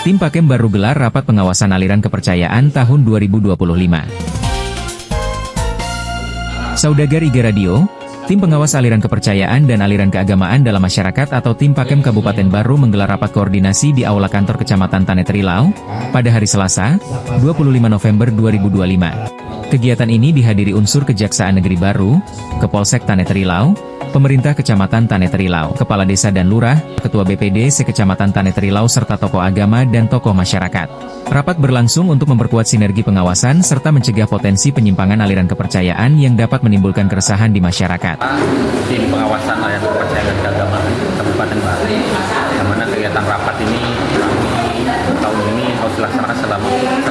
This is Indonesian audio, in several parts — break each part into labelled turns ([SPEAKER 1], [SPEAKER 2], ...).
[SPEAKER 1] Tim Pakem baru gelar rapat pengawasan aliran kepercayaan tahun 2025. Saudagar IGA Radio, Tim Pengawas Aliran Kepercayaan dan Aliran Keagamaan dalam Masyarakat atau Tim Pakem Kabupaten Baru menggelar rapat koordinasi di Aula Kantor Kecamatan Tane Terilau, pada hari Selasa, 25 November 2025. Kegiatan ini dihadiri unsur Kejaksaan Negeri Baru, Kepolsek Tane Terilau, Pemerintah Kecamatan Tane Terilau, Kepala Desa dan Lurah, Ketua BPD se-Kecamatan Tane Terilau serta tokoh agama dan tokoh masyarakat. Rapat berlangsung untuk memperkuat sinergi pengawasan serta mencegah potensi penyimpangan aliran kepercayaan yang dapat menimbulkan keresahan di masyarakat.
[SPEAKER 2] Tim pengawasan aliran kepercayaan dan keagamaan Kabupaten Baru, yang mana kegiatan rapat ini tahun ini harus dilaksanakan selama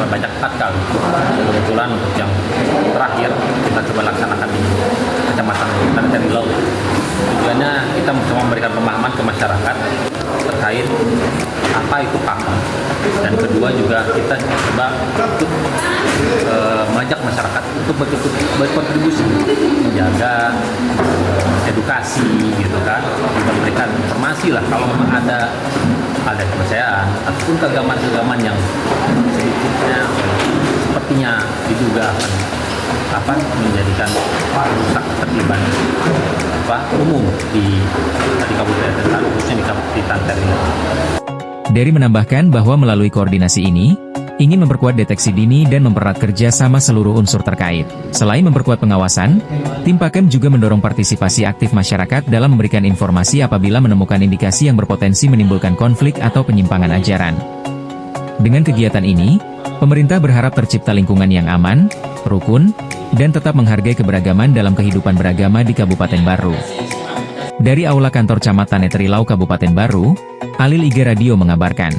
[SPEAKER 2] banyak 4 kali. Kebetulan untuk yang terakhir kita coba laksanakan di Kecamatan Tane Terilau. Tujuannya kita mencoba memberikan pemahaman ke masyarakat terkait apa itu pakem, dan kedua juga kita coba untuk mengajak masyarakat untuk berkontribusi menjaga edukasi gitu kan, juga memberikan informasi lah kalau memang ada kepercayaan ataupun keagamaan yang sedikitnya sepertinya diduga akan menjadikan rusak ketertiban umum di Kabupaten Baru, khususnya di Tane Terilau.
[SPEAKER 1] Dery menambahkan bahwa melalui koordinasi ini, ingin memperkuat deteksi dini dan mempererat kerja sama seluruh unsur terkait. Selain memperkuat pengawasan, Tim Pakem juga mendorong partisipasi aktif masyarakat dalam memberikan informasi apabila menemukan indikasi yang berpotensi menimbulkan konflik atau penyimpangan ajaran. Dengan kegiatan ini, pemerintah berharap tercipta lingkungan yang aman, rukun, dan tetap menghargai keberagaman dalam kehidupan beragama di Kabupaten Baru. Dari Aula Kantor Camat Tane Terilau Kabupaten Baru, Alil IGA Radio mengabarkan.